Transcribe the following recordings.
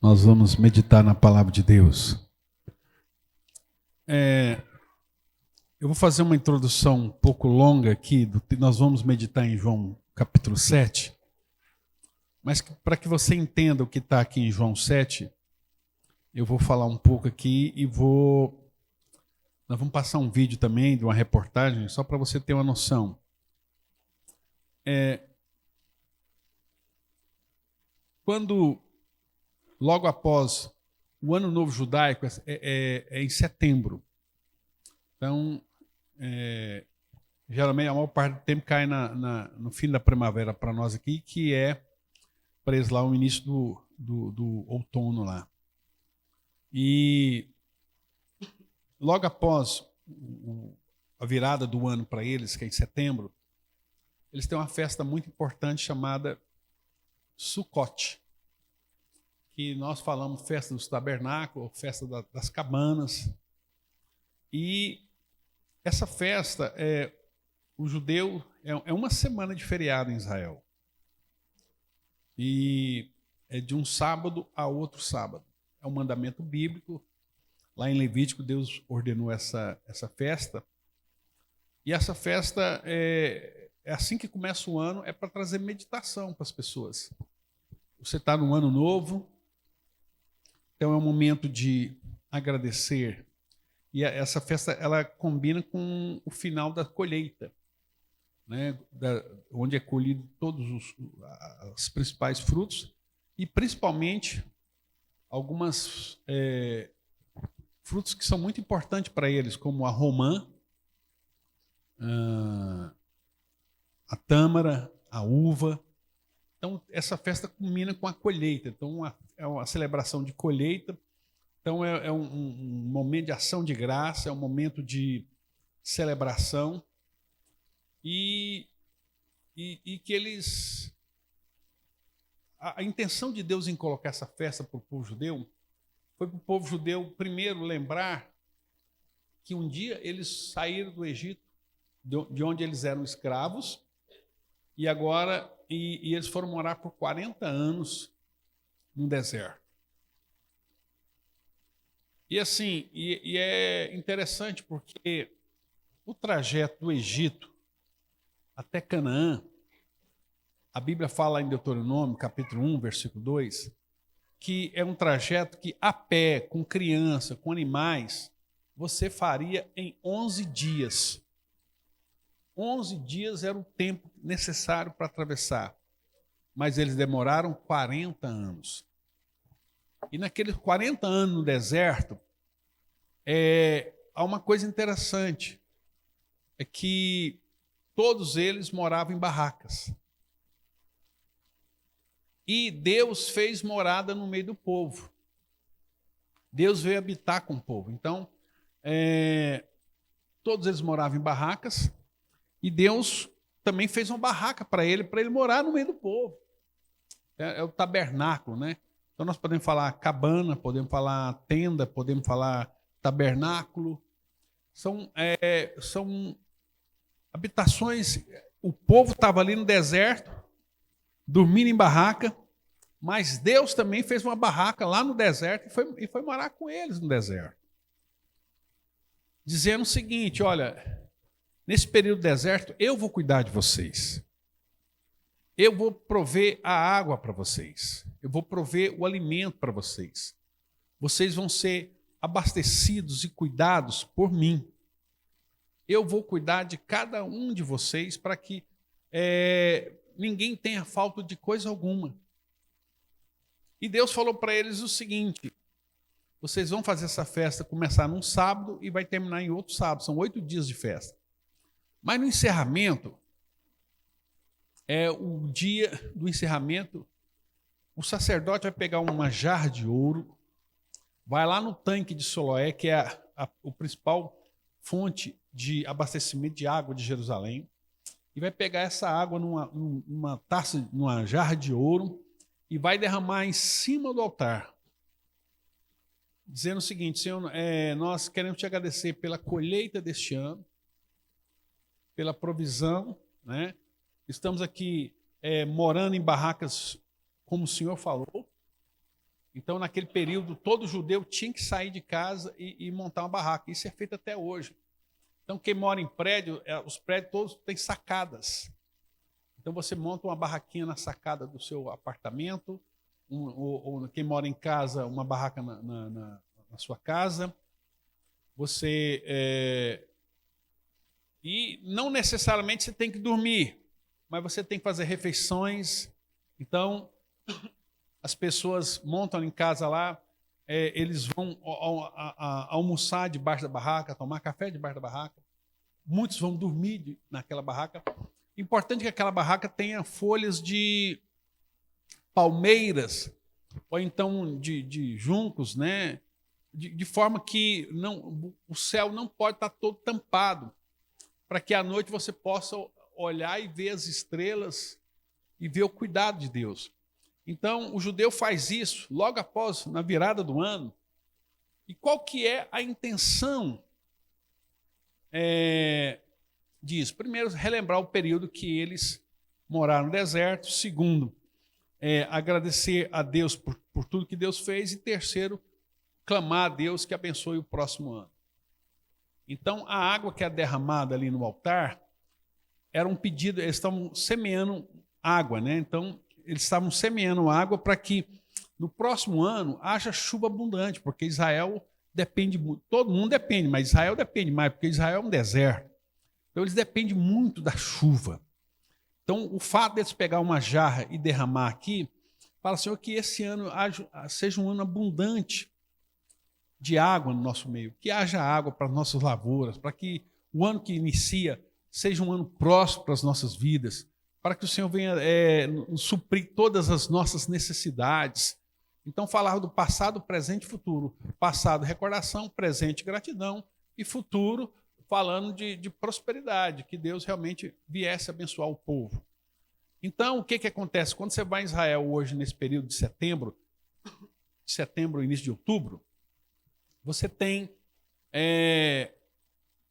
Nós vamos meditar na palavra de Deus. Eu vou fazer uma introdução um pouco longa aqui. Nós vamos meditar em João capítulo 7. Mas para que você entenda o que está aqui em João 7, eu vou falar um pouco aqui e nós vamos passar um vídeo também de uma reportagem, só para você ter uma noção. Logo após o Ano Novo Judaico, é em setembro. Então, geralmente a maior parte do tempo cai no fim da primavera para nós aqui, que é preso lá o início do outono lá. E logo após a virada do ano para eles, que é em setembro, eles têm uma festa muito importante chamada Sukkot, que nós falamos festa dos tabernáculos, festa das cabanas. E essa festa, o judeu, é uma semana de feriado em Israel. E é de um sábado a outro sábado. É um mandamento bíblico. Lá em Levítico, Deus ordenou essa festa. E essa festa, assim que começa o ano, é para trazer meditação para as pessoas. Você está no ano novo, então é um momento de agradecer. E essa festa, ela combina com o final da colheita, né? Onde é colhido todos os principais frutos e principalmente algumas frutos que são muito importantes para eles, como a romã, a tâmara, a uva. Então, essa festa culmina com a colheita. Então, é uma celebração de colheita. Então, é um momento de ação de graça, é um momento de celebração. E que eles... A intenção de Deus em colocar essa festa para o povo judeu foi para o povo judeu, primeiro, lembrar que um dia eles saíram do Egito, de onde eles eram escravos, e agora eles foram morar por 40 anos no deserto. E assim, é interessante porque o trajeto do Egito até Canaã, a Bíblia fala em Deuteronômio, capítulo 1, versículo 2, que é um trajeto que a pé, com criança, com animais, você faria em 11 dias. 11 dias era o tempo necessário para atravessar, mas eles demoraram 40 anos. E naqueles 40 anos no deserto, há uma coisa interessante, é que todos eles moravam em barracas. E Deus fez morada no meio do povo. Deus veio habitar com o povo. Então, todos eles moravam em barracas, e Deus também fez uma barraca para ele morar no meio do povo. É o tabernáculo, né? Então nós podemos falar cabana, podemos falar tenda, podemos falar tabernáculo. São habitações. O povo estava ali no deserto, dormindo em barraca, mas Deus também fez uma barraca lá no deserto e foi morar com eles no deserto. Dizendo o seguinte: olha, nesse período do deserto, eu vou cuidar de vocês. Eu vou prover a água para vocês. Eu vou prover o alimento para vocês. Vocês vão ser abastecidos e cuidados por mim. Eu vou cuidar de cada um de vocês para que ninguém tenha falta de coisa alguma. E Deus falou para eles o seguinte: vocês vão fazer essa festa começar num sábado e vai terminar em outro sábado. São 8 dias de festa. Mas no encerramento, o dia do encerramento, o sacerdote vai pegar uma jarra de ouro, vai lá no tanque de Siloé, que é o principal fonte de abastecimento de água de Jerusalém, e vai pegar essa água numa taça, numa jarra de ouro, e vai derramar em cima do altar, dizendo o seguinte: Senhor, nós queremos te agradecer pela colheita deste ano, pela provisão, né? Estamos aqui morando em barracas, como o Senhor falou. Então, Então, naquele período, todo judeu tinha que sair de casa e montar uma barraca. Isso é feito até hoje. Então, quem mora em prédio, os prédios todos têm sacadas. Então, você monta uma barraquinha na sacada do seu apartamento, ou quem mora em casa, uma barraca na sua casa. E não necessariamente você tem que dormir, mas você tem que fazer refeições. Então, as pessoas montam em casa lá, eles vão almoçar debaixo da barraca, tomar café debaixo da barraca. Muitos vão dormir naquela barraca. Importante que aquela barraca tenha folhas de palmeiras, ou então de juncos, né? De forma que o céu não pode estar todo tampado, para que à noite você possa olhar e ver as estrelas e ver o cuidado de Deus. Então, o judeu faz isso logo após, na virada do ano. E qual que é a intenção disso? Primeiro, relembrar o período que eles moraram no deserto. Segundo, agradecer a Deus por tudo que Deus fez. E terceiro, clamar a Deus que abençoe o próximo ano. Então, a água que é derramada ali no altar era um pedido, eles estavam semeando água, né? Então, eles estavam semeando água para que no próximo ano haja chuva abundante, porque Israel depende muito, todo mundo depende, mas Israel depende mais, porque Israel é um deserto. Então, eles dependem muito da chuva. Então, o fato deles pegar uma jarra e derramar aqui, fala, Senhor, que esse ano seja um ano abundante de água no nosso meio, que haja água para as nossas lavouras, para que o ano que inicia seja um ano próspero para as nossas vidas, para que o Senhor venha suprir todas as nossas necessidades. Então, falar do passado, presente e futuro. Passado, recordação, presente, gratidão, e futuro, falando de prosperidade, que Deus realmente viesse abençoar o povo. Então, o que acontece? Quando você vai em Israel hoje, nesse período de setembro, início de outubro, você tem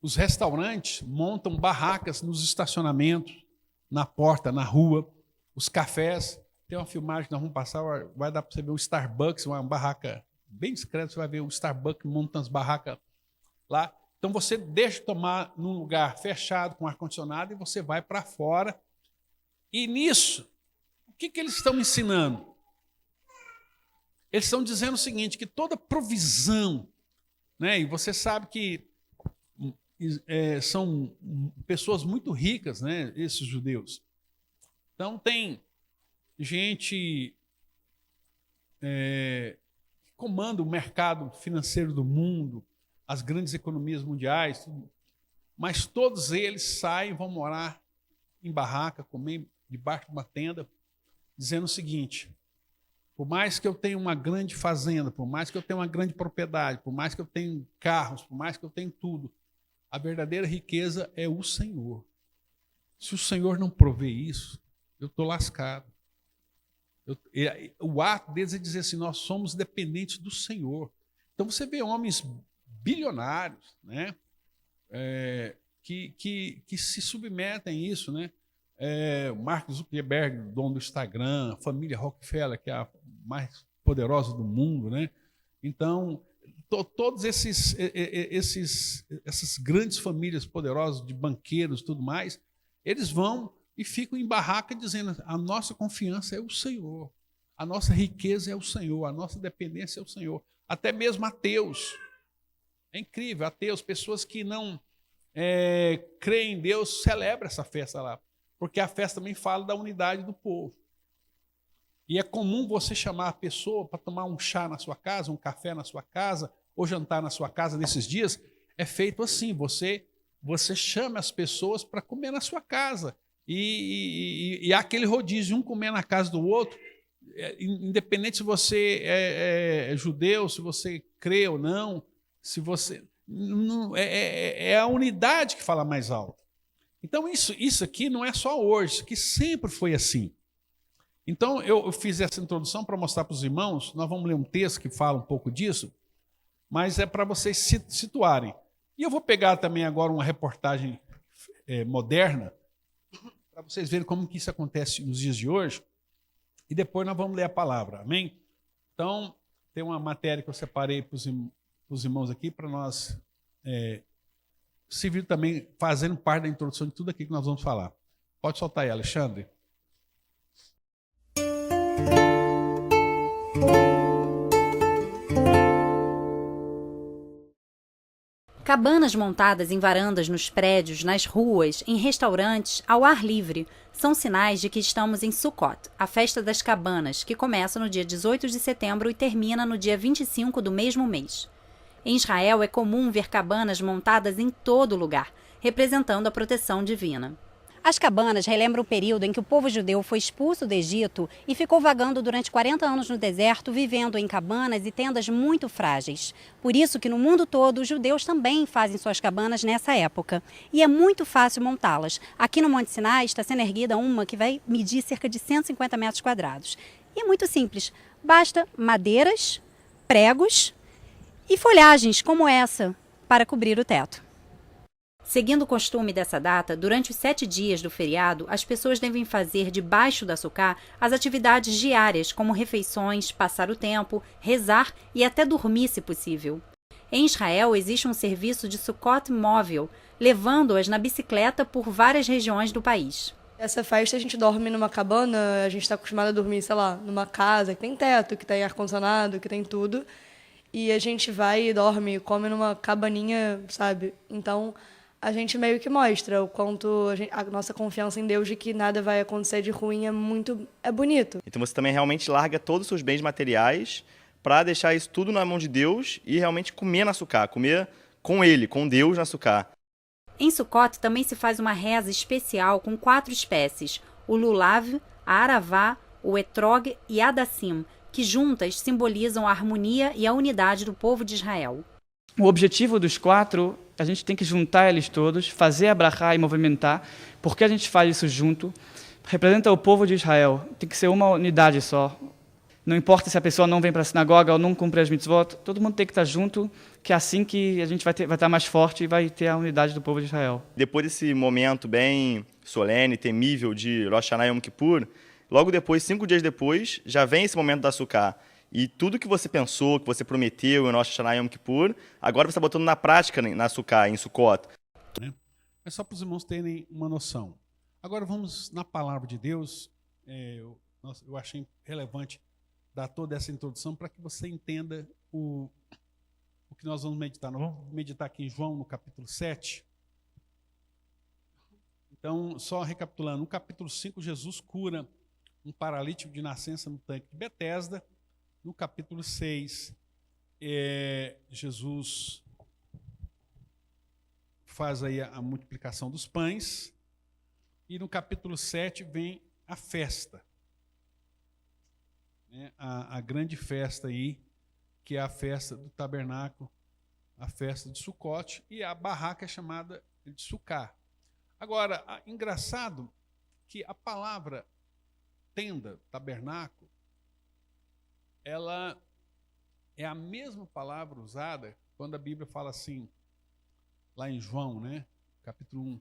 os restaurantes montam barracas nos estacionamentos, na porta, na rua, os cafés. Tem uma filmagem que nós vamos passar, vai dar para você ver o Starbucks, uma barraca bem discreta, você vai ver o Starbucks montando as barracas lá. Então você deixa de tomar num lugar fechado, com ar-condicionado, e você vai para fora. E nisso, o que eles estão ensinando? Eles estão dizendo o seguinte, que toda provisão, né, e você sabe que são pessoas muito ricas, né, esses judeus. Então tem gente que comanda o mercado financeiro do mundo, as grandes economias mundiais, tudo. Mas todos eles saem, vão morar em barraca, comer debaixo de uma tenda, dizendo o seguinte: por mais que eu tenha uma grande fazenda, por mais que eu tenha uma grande propriedade, por mais que eu tenha carros, por mais que eu tenha tudo, a verdadeira riqueza é o Senhor. Se o Senhor não prover isso, eu estou lascado. O ato deles é dizer assim, nós somos dependentes do Senhor. Então você vê homens bilionários, né, que se submetem a isso, né? Mark Zuckerberg, dono do Instagram, a família Rockefeller, que é a mais poderosa do mundo, né? Então, todos essas grandes famílias poderosas de banqueiros e tudo mais, eles vão e ficam em barraca dizendo, a nossa confiança é o Senhor, a nossa riqueza é o Senhor, a nossa dependência é o Senhor. Até mesmo ateus. É incrível, ateus, pessoas que não creem em Deus, celebram essa festa lá, porque a festa também fala da unidade do povo. E é comum você chamar a pessoa para tomar um chá na sua casa, um café na sua casa, ou jantar na sua casa nesses dias, é feito assim, você chama as pessoas para comer na sua casa. E há aquele rodízio, um comer na casa do outro, independente se você é judeu, se você crê ou não, se você... Não, é a unidade que fala mais alto. Então, isso aqui não é só hoje, isso aqui sempre foi assim. Então, eu fiz essa introdução para mostrar para os irmãos, nós vamos ler um texto que fala um pouco disso, mas é para vocês se situarem. E eu vou pegar também agora uma reportagem moderna, para vocês verem como que isso acontece nos dias de hoje, e depois nós vamos ler a palavra, amém? Então, tem uma matéria que eu separei para os irmãos aqui, para nós servir também, fazendo parte da introdução de tudo aqui que nós vamos falar. Pode soltar aí, Alexandre. Cabanas montadas em varandas nos prédios, nas ruas, em restaurantes, ao ar livre, são sinais de que estamos em Sukkot, a festa das cabanas, que começa no dia 18 de setembro e termina no dia 25 do mesmo mês. Em Israel é comum ver cabanas montadas em todo lugar, representando a proteção divina. As cabanas relembram o período em que o povo judeu foi expulso do Egito e ficou vagando durante 40 anos no deserto, vivendo em cabanas e tendas muito frágeis. Por isso que no mundo todo os judeus também fazem suas cabanas nessa época. E é muito fácil montá-las. Aqui no Monte Sinai está sendo erguida uma que vai medir cerca de 150 metros quadrados. E é muito simples. Basta madeiras, pregos e folhagens como essa para cobrir o teto. Seguindo o costume dessa data, durante os 7 dias do feriado, as pessoas devem fazer debaixo da sucá as atividades diárias, como refeições, passar o tempo, rezar e até dormir, se possível. Em Israel, existe um serviço de Sukkot móvel, levando-as na bicicleta por várias regiões do país. Essa festa a gente dorme numa cabana, a gente está acostumado a dormir, sei lá, numa casa que tem teto, que tem ar-condicionado, que tem tudo. E a gente vai e dorme, come numa cabaninha, sabe? Então a gente meio que mostra o quanto a nossa confiança em Deus de que nada vai acontecer de ruim é bonito. Então você também realmente larga todos os seus bens materiais para deixar isso tudo na mão de Deus e realmente comer na sucá, comer com Ele, com Deus na sucá. Em Sukkot também se faz uma reza especial com 4 espécies, o lulav, a aravá, o etrog e a adassim, que juntas simbolizam a harmonia e a unidade do povo de Israel. O objetivo dos 4, a gente tem que juntar eles todos, fazer a brachá e movimentar. Por que a gente faz isso junto? Representa o povo de Israel. Tem que ser uma unidade só. Não importa se a pessoa não vem para a sinagoga ou não cumpre as mitzvot, todo mundo tem que estar junto, que é assim que a gente vai estar mais forte e vai ter a unidade do povo de Israel. Depois desse momento bem solene, temível de Rosh Hashanah e Yom Kippur, logo depois, 5 dias depois, já vem esse momento da sucá. E tudo que você pensou, que você prometeu em Rosh Hashanah e Yom Kippur, agora você está botando na prática na sucá, em Sukkot. É só para os irmãos terem uma noção. Agora vamos na palavra de Deus. Eu achei relevante dar toda essa introdução para que você entenda o que nós vamos meditar. Nós vamos meditar aqui em João, no capítulo 7. Então, só recapitulando, no capítulo 5, Jesus cura um paralítico de nascença no tanque de Betesda. No capítulo 6, Jesus faz aí a multiplicação dos pães. E no capítulo 7 vem a festa. A grande festa aí, que é a festa do tabernáculo, a festa de Sukkot, e a barraca é chamada de Sukkah. Agora, engraçado que a palavra tenda, tabernáculo, ela é a mesma palavra usada quando a Bíblia fala assim, lá em João, capítulo 1,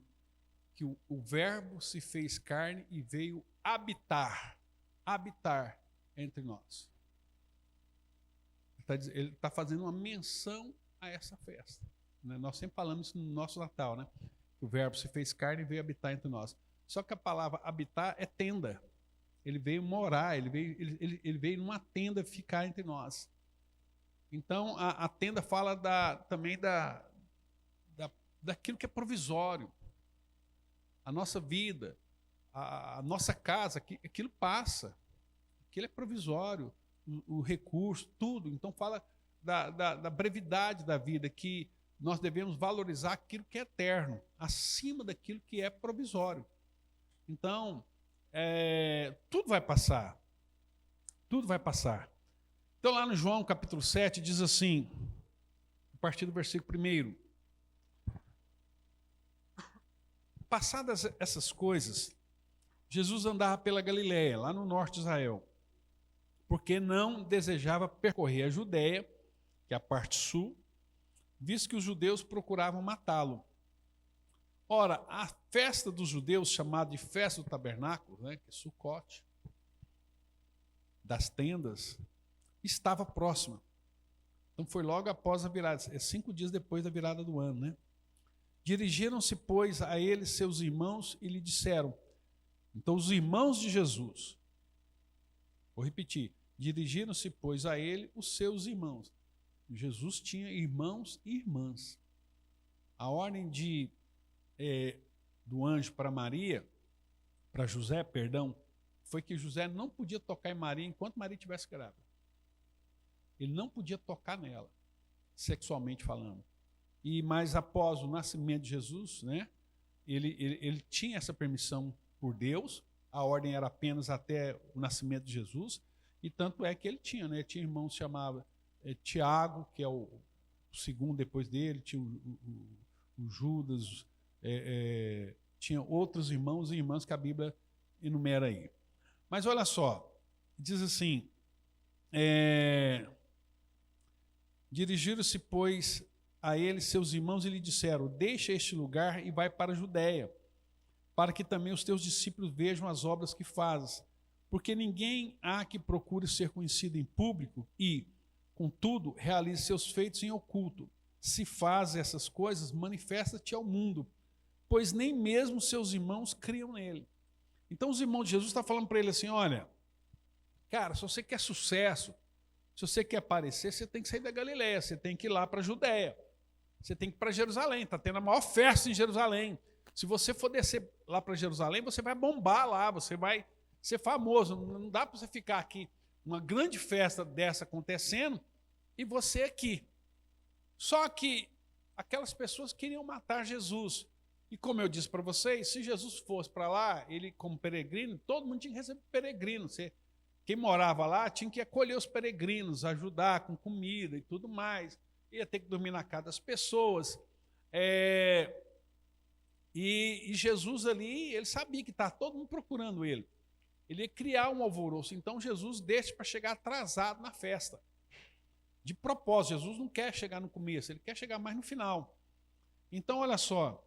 que o verbo se fez carne e veio habitar entre nós. Ele está fazendo uma menção a essa festa. Nós sempre falamos isso no nosso Natal, que o verbo se fez carne e veio habitar entre nós. Só que a palavra habitar é tenda. Ele veio morar, ele veio numa tenda ficar entre nós. Então, a tenda fala também daquilo que é provisório. A nossa vida, a nossa casa, aquilo passa. Aquilo é provisório, o recurso, tudo. Então, fala da brevidade da vida, que nós devemos valorizar aquilo que é eterno, acima daquilo que é provisório. Então, tudo vai passar. Tudo vai passar. Então, lá no João, capítulo 7, diz assim, a partir do versículo 1. Passadas essas coisas, Jesus andava pela Galiléia, lá no norte de Israel, porque não desejava percorrer a Judéia, que é a parte sul, visto que os judeus procuravam matá-lo. Ora, a festa dos judeus, chamada de festa do tabernáculo, que é Sukkot, das tendas, estava próxima. Então foi logo após a virada, 5 dias depois da virada do ano, né? Dirigiram-se, pois, a ele seus irmãos e lhe disseram. Então os irmãos de Jesus, vou repetir, dirigiram-se, pois, a ele os seus irmãos. Jesus tinha irmãos e irmãs. A ordem do anjo para Maria, para José, perdão, foi que José não podia tocar em Maria enquanto Maria estivesse grávida. Ele não podia tocar nela, sexualmente falando. Mas após o nascimento de Jesus, né, ele tinha essa permissão por Deus, a ordem era apenas até o nascimento de Jesus, e tanto é que ele tinha, né, tinha irmão que se chamava Tiago, que é o segundo depois dele, tinha o Judas, tinha outros irmãos e irmãs que a Bíblia enumera aí. Mas olha só, diz assim, dirigiram-se, pois, a ele seus irmãos e lhe disseram, deixa este lugar e vai para a Judéia, para que também os teus discípulos vejam as obras que fazes, porque ninguém há que procure ser conhecido em público e, contudo, realize seus feitos em oculto. Se faz essas coisas, manifesta-te ao mundo, pois nem mesmo seus irmãos criam nele. Então os irmãos de Jesus estão falando para ele assim, olha, cara, se você quer sucesso, se você quer aparecer, você tem que sair da Galileia, você tem que ir lá para a Judéia, você tem que ir para Jerusalém, está tendo a maior festa em Jerusalém. Se você for descer lá para Jerusalém, você vai bombar lá, você vai ser famoso. Não dá para você ficar aqui, uma grande festa dessa acontecendo, e você aqui. Só que aquelas pessoas queriam matar Jesus. E como eu disse para vocês, se Jesus fosse para lá, ele como peregrino, todo mundo tinha que receber peregrino. Quem morava lá tinha que acolher os peregrinos, ajudar com comida e tudo mais. Ia ter que dormir na casa das pessoas. E Jesus ali, ele sabia que estava todo mundo procurando ele. Ele ia criar um alvoroço. Então Jesus deixa para chegar atrasado na festa. De propósito, Jesus não quer chegar no começo, ele quer chegar mais no final. Então, olha só.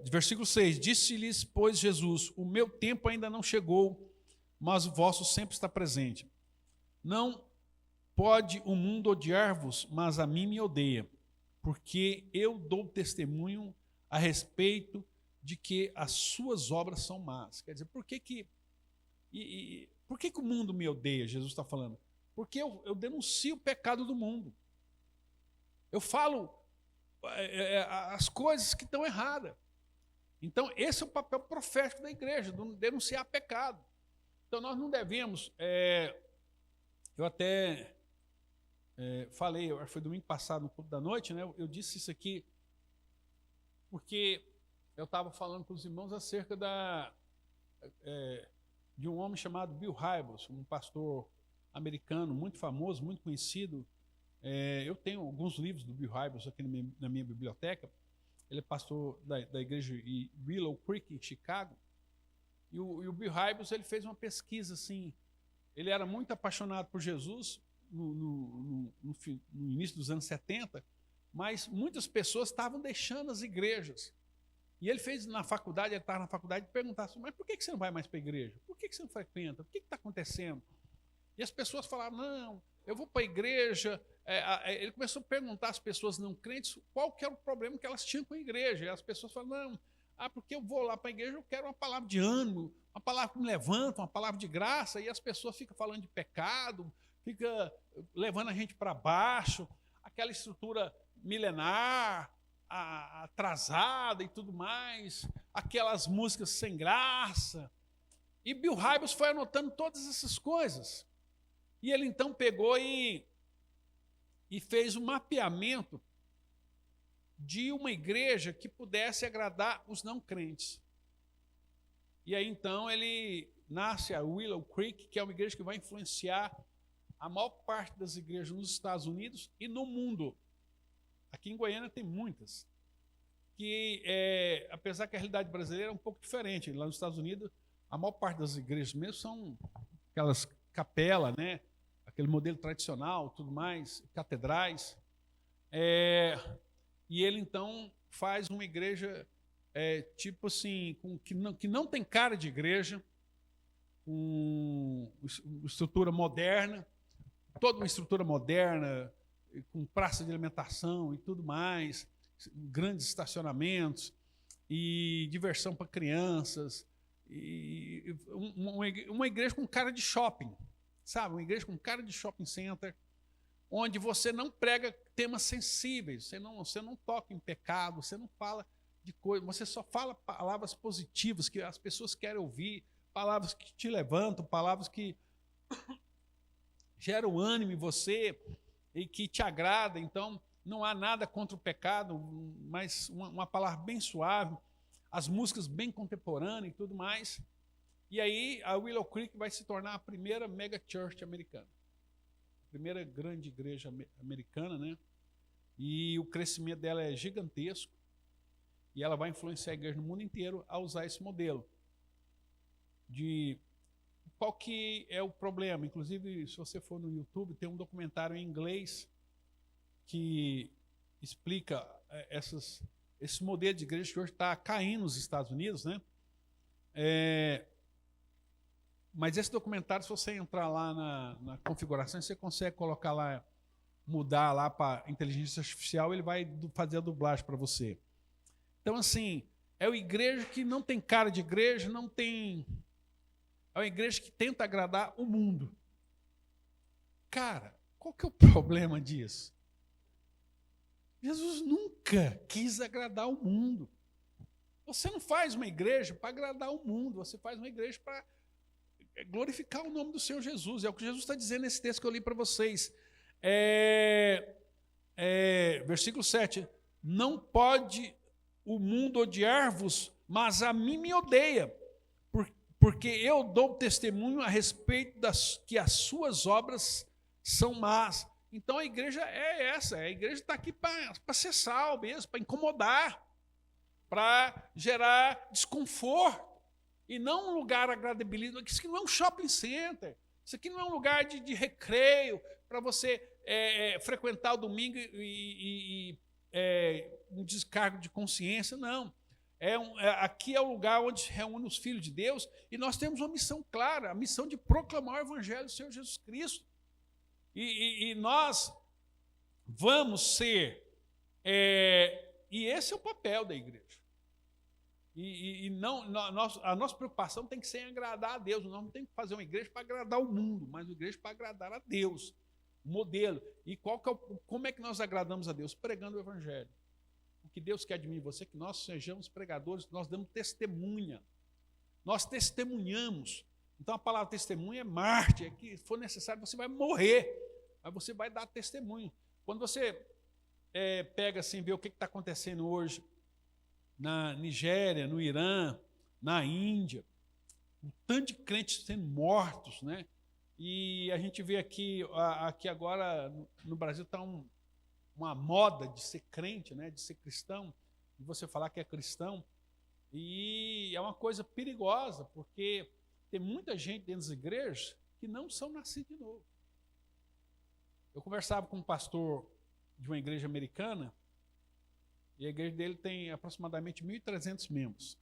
Versículo 6. Disse-lhes, pois, Jesus, o meu tempo ainda não chegou, mas o vosso sempre está presente. Não pode o mundo odiar-vos, mas a mim me odeia, porque eu dou testemunho a respeito de que as suas obras são más. Quer dizer, por que o mundo me odeia? Jesus está falando. Porque eu denuncio o pecado do mundo. Eu falo as coisas que estão erradas. Então, esse é o papel profético da igreja, denunciar pecado. Então, nós não devemos... eu até falei, acho que foi domingo passado, no culto da noite, né? Eu disse isso aqui porque eu estava falando com os irmãos acerca de um homem chamado Bill Hybels, um pastor americano muito famoso, muito conhecido. Eu tenho alguns livros do Bill Hybels aqui na minha biblioteca. Ele é pastor da igreja em Willow Creek, em Chicago. E o Bill Hybels, ele fez uma pesquisa assim. Ele era muito apaixonado por Jesus no início dos anos 70, mas muitas pessoas estavam deixando as igrejas. E ele fez na faculdade, ele estava na faculdade e perguntava assim, mas por que você não vai mais para a igreja? Por que você não frequenta? O que está acontecendo? E as pessoas falavam, não, eu vou para a igreja. Ele começou a perguntar às pessoas não crentes qual que era o problema que elas tinham com a igreja. E as pessoas falavam, não, porque eu vou lá para a igreja, eu quero uma palavra de ânimo, uma palavra que me levanta, uma palavra de graça. E as pessoas ficam falando de pecado, ficam levando a gente para baixo, aquela estrutura milenar, atrasada e tudo mais, aquelas músicas sem graça. E Bill Hybels foi anotando todas essas coisas. E ele então pegou e fez um mapeamento de uma igreja que pudesse agradar os não crentes. E aí então ele nasce a Willow Creek, que é uma igreja que vai influenciar a maior parte das igrejas nos Estados Unidos e no mundo. Aqui em Goiânia tem muitas, que apesar que a realidade brasileira é um pouco diferente. Lá nos Estados Unidos, a maior parte das igrejas mesmo são aquelas capelas, né? Aquele modelo tradicional, tudo mais, catedrais. E ele então faz uma igreja tipo assim, que não tem cara de igreja, com estrutura moderna, toda uma estrutura moderna, com praça de alimentação e tudo mais, grandes estacionamentos e diversão para crianças, e uma igreja com cara de shopping, sabe? Uma igreja com cara de shopping center, onde você não prega temas sensíveis, você não toca em pecado, você não fala de coisas, você só fala palavras positivas que as pessoas querem ouvir, palavras que te levantam, palavras que geram ânimo em você e que te agrada. Então, não há nada contra o pecado, mas uma palavra bem suave, as músicas bem contemporâneas e tudo mais. E aí a Willow Creek vai se tornar a primeira mega church americana, a primeira grande igreja americana, né? E o crescimento dela é gigantesco e ela vai influenciar a igreja no mundo inteiro a usar esse modelo. De qual que é o problema? Inclusive, se você for no YouTube, tem um documentário em inglês que explica esse modelo de igreja que hoje está caindo nos Estados Unidos, né? Mas esse documentário, se você entrar lá na configuração, você consegue colocar lá, mudar lá para inteligência artificial, ele vai fazer a dublagem para você. Então, assim, é uma igreja que não tem cara de igreja, é uma igreja que tenta agradar o mundo. Cara, qual que é o problema disso? Jesus nunca quis agradar o mundo. Você não faz uma igreja para agradar o mundo, você faz uma igreja para glorificar o nome do Senhor Jesus. É o que Jesus está dizendo nesse texto que eu li para vocês. Versículo 7. Não pode o mundo odiar-vos, mas a mim me odeia, porque eu dou testemunho a respeito que as suas obras são más. Então a igreja é essa, a igreja está aqui para ser sal mesmo, para incomodar, para gerar desconforto, e não um lugar agradabilizado. Isso aqui não é um shopping center, isso aqui não é um lugar de recreio, para você frequentar o domingo e um descargo de consciência, não. Aqui é o lugar onde se reúne os filhos de Deus, e nós temos uma missão clara, a missão de proclamar o evangelho do Senhor Jesus Cristo. E nós vamos ser, e esse é o papel da igreja. A nossa preocupação tem que ser em agradar a Deus. Nós não temos que fazer uma igreja para agradar o mundo, mas uma igreja para agradar a Deus, o modelo. E como é que nós agradamos a Deus? Pregando o evangelho. O que Deus quer de mim e você é que nós sejamos pregadores, nós damos testemunha. Nós testemunhamos. Então a palavra testemunha é mártir, é que for necessário você vai morrer, mas você vai dar testemunho. Quando você pega assim, vê o que está acontecendo hoje na Nigéria, no Irã, na Índia, um tanto de crentes sendo mortos, né? E a gente vê aqui agora no Brasil está uma moda de ser crente, né? De ser cristão, de você falar que é cristão, e é uma coisa perigosa, porque tem muita gente dentro das igrejas que não são nascidos de novo. Eu conversava com um pastor de uma igreja americana, e a igreja dele tem aproximadamente 1.300 membros.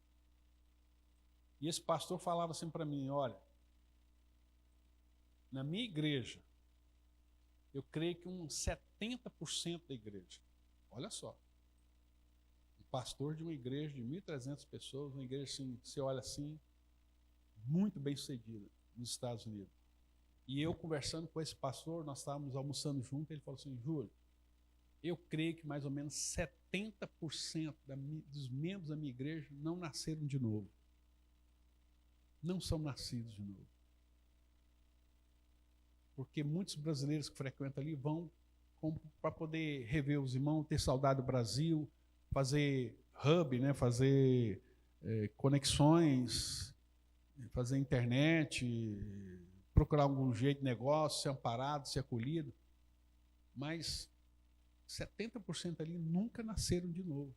E esse pastor falava assim para mim, olha, na minha igreja, eu creio que uns 70% da igreja, olha só, um pastor de uma igreja de 1.300 pessoas, uma igreja assim, você olha assim, muito bem sucedida nos Estados Unidos. E eu conversando com esse pastor, nós estávamos almoçando junto, ele falou assim, Júlio, eu creio que mais ou menos 70% dos membros da minha igreja não nasceram de novo. Não são nascidos de novo. Porque muitos brasileiros que frequentam ali vão para poder rever os irmãos, ter saudade do Brasil, fazer hub, né, fazer conexões, fazer internet, procurar algum jeito de negócio, ser amparado, ser acolhido. Mas 70% ali nunca nasceram de novo.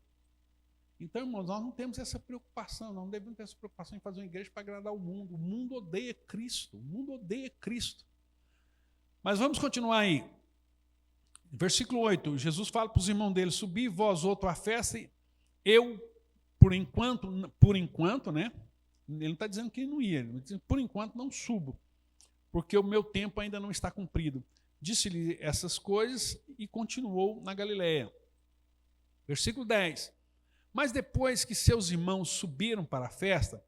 Então, irmãos, nós não temos essa preocupação, nós não devemos ter essa preocupação em fazer uma igreja para agradar o mundo. O mundo odeia Cristo, o mundo odeia Cristo. Mas vamos continuar aí. Versículo 8, Jesus fala para os irmãos dele, subi vós outro à festa, e eu, por enquanto, né, Ele não está dizendo que ele não ia, ele está dizendo, por enquanto não subo, porque o meu tempo ainda não está cumprido. Disse-lhe essas coisas e continuou na Galiléia. Versículo 10. Mas depois que seus irmãos subiram para a festa,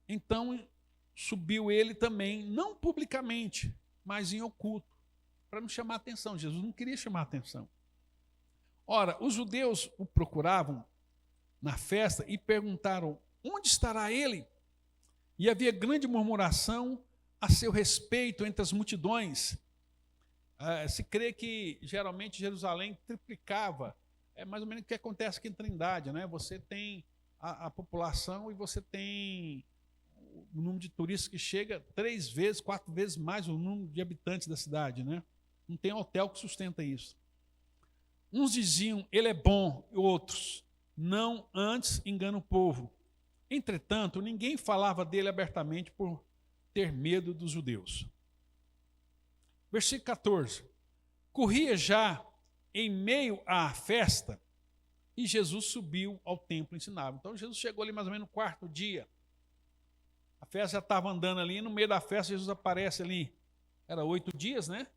então subiu ele também, não publicamente, mas em oculto, para não chamar atenção. Jesus não queria chamar atenção. Ora, os judeus o procuravam na festa e perguntaram, onde estará ele? E havia grande murmuração a seu respeito entre as multidões. Se crê que geralmente Jerusalém triplicava, é mais ou menos o que acontece aqui em Trindade, né? Você tem a população e você tem o número de turistas que chega 3 vezes, 4 vezes mais o número de habitantes da cidade, né? Não tem hotel que sustenta isso. Uns diziam, ele é bom, e outros, não, antes engana o povo. Entretanto, ninguém falava dele abertamente por ter medo dos judeus. Versículo 14. Corria já em meio à festa e Jesus subiu ao templo e ensinava. Então Jesus chegou ali mais ou menos no 4º dia. A festa já estava andando ali, e no meio da festa Jesus aparece ali. Era 8 dias, né?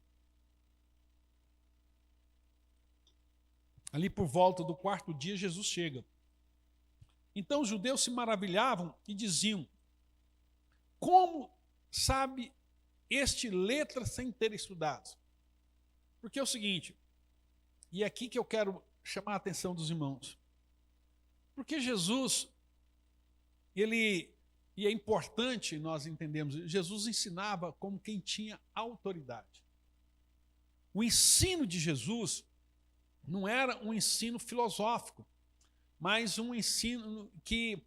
Ali por volta do 4º dia, Jesus chega. Então os judeus se maravilhavam e diziam, como sabe este letra sem ter estudado? Porque é o seguinte, e é aqui que eu quero chamar a atenção dos irmãos. Porque Jesus, e é importante nós entendermos, Jesus ensinava como quem tinha autoridade. O ensino de Jesus não era um ensino filosófico, mas um ensino que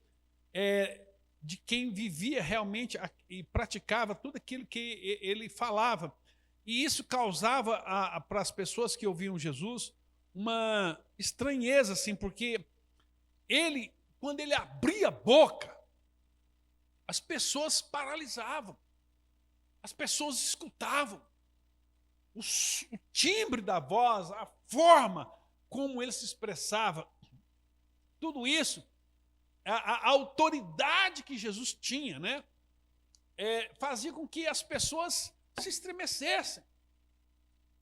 de quem vivia realmente e praticava tudo aquilo que ele falava. E isso causava para as pessoas que ouviam Jesus uma estranheza, assim, porque ele, quando ele abria a boca, as pessoas paralisavam, as pessoas escutavam. O timbre da voz, a forma como ele se expressava, tudo isso, a autoridade que Jesus tinha, né, fazia com que as pessoas se estremecessem.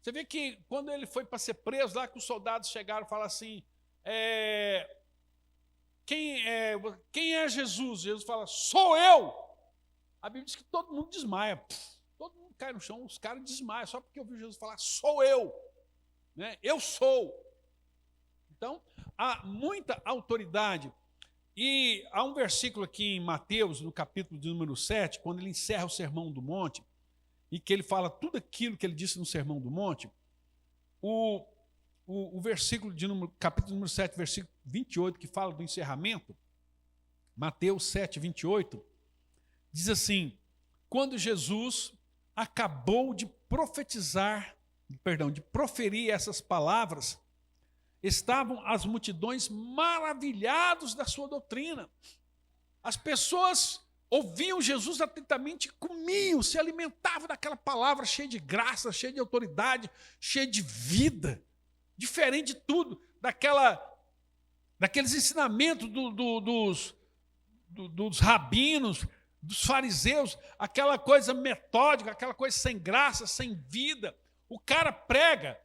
Você vê que quando ele foi para ser preso, lá que os soldados chegaram e falaram assim, quem é Jesus? Jesus fala, sou eu. A Bíblia diz que todo mundo desmaia. Todo mundo cai no chão, os caras desmaiam, só porque ouviu Jesus falar, sou eu. Né? Eu sou. Então, há muita autoridade. E há um versículo aqui em Mateus, no capítulo de número 7, quando ele encerra o Sermão do Monte, e que ele fala tudo aquilo que ele disse no Sermão do Monte, o versículo de capítulo número 7, versículo 28, que fala do encerramento, Mateus 7, 28, diz assim, quando Jesus acabou de de proferir essas palavras, estavam as multidões maravilhados da sua doutrina. As pessoas ouviam Jesus atentamente, comiam, se alimentavam daquela palavra cheia de graça, cheia de autoridade, cheia de vida, diferente de tudo, daqueles ensinamentos dos rabinos, dos fariseus, aquela coisa metódica, aquela coisa sem graça, sem vida. O cara prega,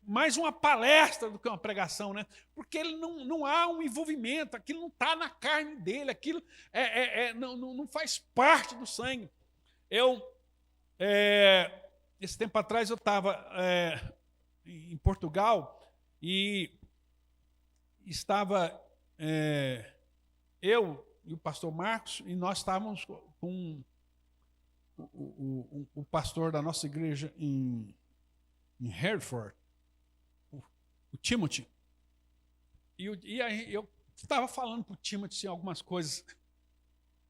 mais uma palestra do que uma pregação, né? Porque ele não há um envolvimento, aquilo não está na carne dele, aquilo não faz parte do sangue. Esse tempo atrás eu estava em Portugal e estava eu e o pastor Marcos, e nós estávamos com o pastor da nossa igreja em Hereford, o Timothy. E aí eu estava falando para o Timothy assim, algumas coisas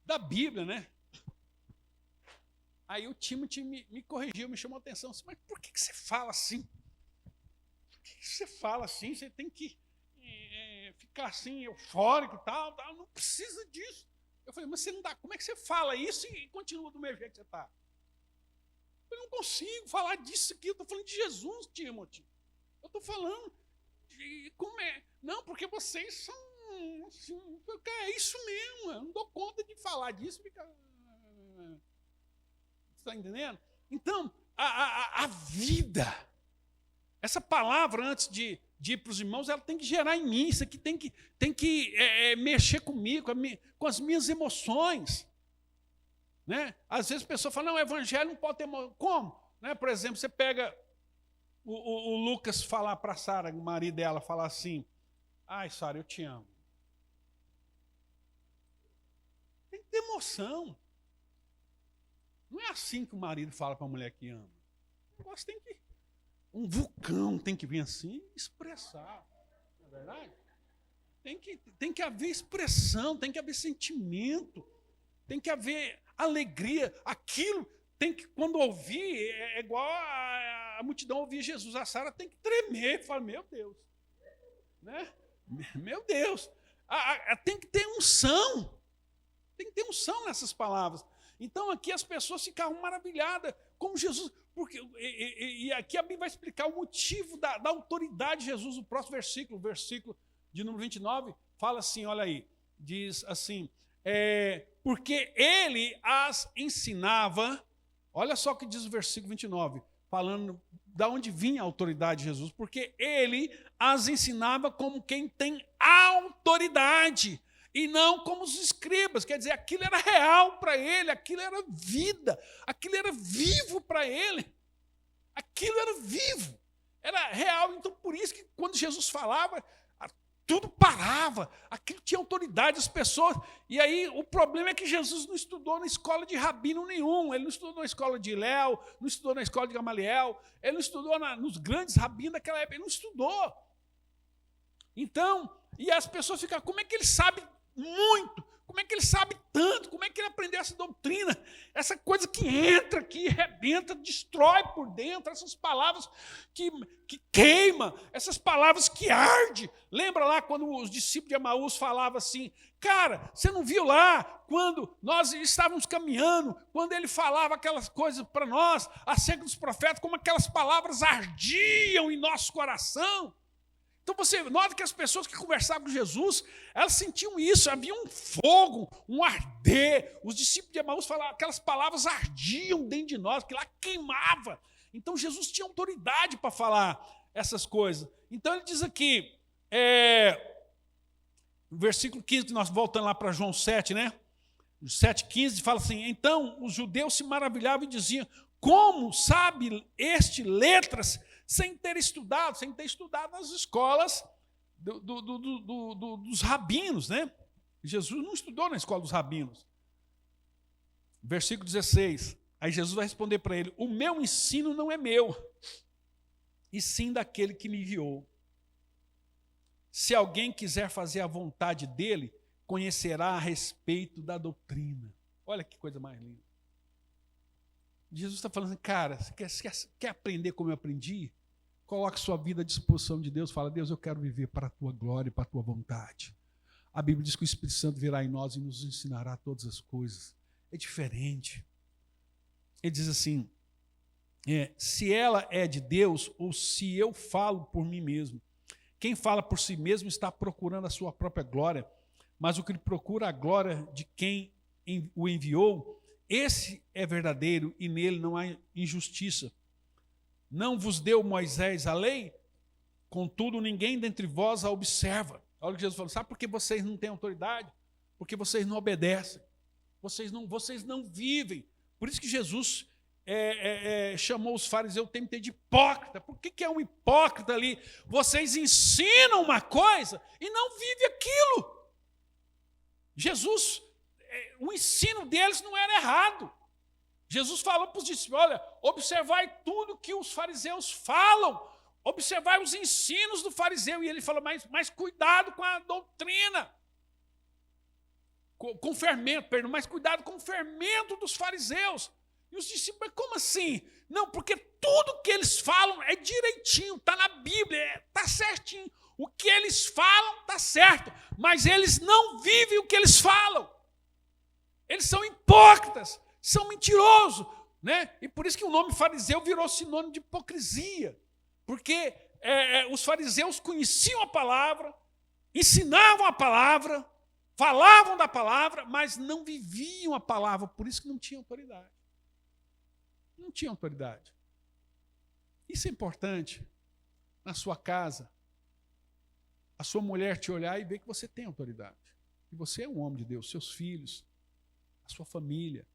da Bíblia, né? Aí o Timothy me corrigiu, me chamou a atenção. Assim, mas por que você fala assim? Por que você fala assim? Você tem que ficar assim, eufórico e tal. Não precisa disso. Eu falei, mas você não dá. Como é que você fala isso e continua do mesmo jeito que você está? Eu não consigo falar disso aqui. Eu estou falando de Jesus, Timothy. Eu estou falando de como é. Não, porque vocês são É isso mesmo, eu não dou conta de falar disso. Está entendendo? Então, a vida, essa palavra, antes de ir para os irmãos, ela tem que gerar em mim, isso aqui tem que mexer comigo, com as minhas emoções. Né? Às vezes a pessoa fala, não, o evangelho não pode ter emoção. Como? Né? Por exemplo, você pega o Lucas falar para Sara, o marido dela, falar assim, ai, Sara, eu te amo. Tem que ter emoção. Não é assim que o marido fala para a mulher que ama. O negócio tem que... Um vulcão tem que vir assim e expressar. Não é verdade? Tem que haver expressão, tem que haver sentimento, tem que haver alegria. Aquilo tem que, quando ouvir, é igual a multidão ouvir Jesus. A Sara tem que tremer e falar, meu Deus. Né? Meu Deus. Tem que ter unção. Tem que ter unção nessas palavras. Então aqui as pessoas ficavam maravilhadas como Jesus, porque, e aqui a Bíblia vai explicar o motivo da autoridade de Jesus. O próximo versículo, o versículo de número 29, fala assim, olha aí, diz assim, porque ele as ensinava, olha só o que diz o versículo 29, falando da onde vinha a autoridade de Jesus, porque ele as ensinava como quem tem autoridade, e não como os escribas, quer dizer, aquilo era real para ele, aquilo era vida, aquilo era vivo para ele, aquilo era vivo, era real. Então, por isso que quando Jesus falava, tudo parava, aquilo tinha autoridade, as pessoas. E aí o problema é que Jesus não estudou na escola de rabino nenhum, ele não estudou na escola de Hilel, não estudou na escola de Gamaliel, ele não estudou nos grandes rabinos daquela época, ele não estudou. Então, e as pessoas ficam, como é que ele sabe muito? Como é que ele sabe tanto? Como é que ele aprendeu essa doutrina? Essa coisa que entra aqui, rebenta, destrói por dentro, essas palavras que queima, essas palavras que arde. Lembra lá quando os discípulos de Emaús falavam assim, cara, você não viu lá quando nós estávamos caminhando, quando ele falava aquelas coisas para nós, acerca dos profetas, como aquelas palavras ardiam em nosso coração? Então você nota que as pessoas que conversavam com Jesus, elas sentiam isso, havia um fogo, um arder. Os discípulos de Emaús falavam, aquelas palavras ardiam dentro de nós, que lá queimava. Então Jesus tinha autoridade para falar essas coisas. Então ele diz aqui, no versículo 15, que nós voltamos lá para João 7, né? 7,15, fala assim, então os judeus se maravilhavam e diziam, como sabe este letras sem ter estudado nas escolas dos rabinos, né? Jesus não estudou na escola dos rabinos. Versículo 16, aí Jesus vai responder para ele, o meu ensino não é meu, e sim daquele que me enviou. Se alguém quiser fazer a vontade dele, conhecerá a respeito da doutrina. Olha que coisa mais linda. Jesus está falando assim, cara, você quer aprender como eu aprendi? Coloque sua vida à disposição de Deus. Fala, Deus, eu quero viver para a tua glória e para a tua vontade. A Bíblia diz que o Espírito Santo virá em nós e nos ensinará todas as coisas. É diferente. Ele diz assim, se ela é de Deus ou se eu falo por mim mesmo. Quem fala por si mesmo está procurando a sua própria glória, mas o que procura a glória de quem o enviou, esse é verdadeiro e nele não há injustiça. Não vos deu Moisés a lei? Contudo, ninguém dentre vós a observa. Olha o que Jesus falou, sabe por que vocês não têm autoridade? Porque vocês não obedecem. Vocês não vivem. Por isso que Jesus chamou os fariseus o tempo inteiro de hipócrita. Por que é um hipócrita ali? Vocês ensinam uma coisa e não vivem aquilo. Jesus, o ensino deles não era errado. Jesus falou para os discípulos, olha, observai tudo que os fariseus falam, observai os ensinos do fariseu. E ele falou, mas cuidado com a doutrina, com o fermento, perdão, mas cuidado com o fermento dos fariseus. E os discípulos, como assim? Não, porque tudo que eles falam é direitinho, está na Bíblia, está certinho. O que eles falam está certo, mas eles não vivem o que eles falam. Eles são hipócritas, são mentirosos, né? E por isso que o nome fariseu virou sinônimo de hipocrisia, porque os fariseus conheciam a palavra, ensinavam a palavra, falavam da palavra, mas não viviam a palavra, por isso que não tinham autoridade. Não tinham autoridade. Isso é importante na sua casa. A sua mulher te olhar e ver que você tem autoridade. Que você é um homem de Deus, seus filhos, a sua família,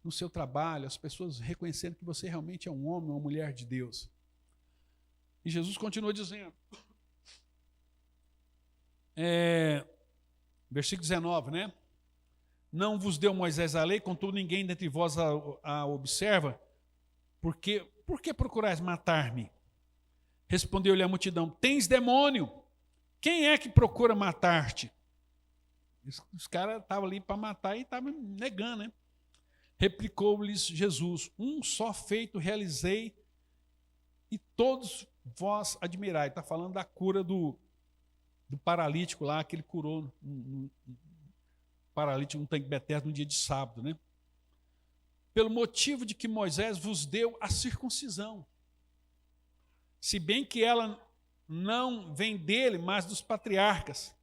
no seu trabalho, as pessoas reconhecendo que você realmente é um homem, uma mulher de Deus. E Jesus continua dizendo, versículo 19, né? Não vos deu Moisés a lei, contudo ninguém dentre vós a observa, por que procurais matar-me? Respondeu-lhe a multidão, tens demônio, quem é que procura matar-te? Os caras estavam ali para matar e estavam negando, né? Replicou-lhes Jesus, um só feito realizei e todos vós admirai. Está falando da cura do paralítico lá, que ele curou paralítico no tanque Betesda no dia de sábado, né? Pelo motivo de que Moisés vos deu a circuncisão, se bem que ela não vem dele, mas dos patriarcas.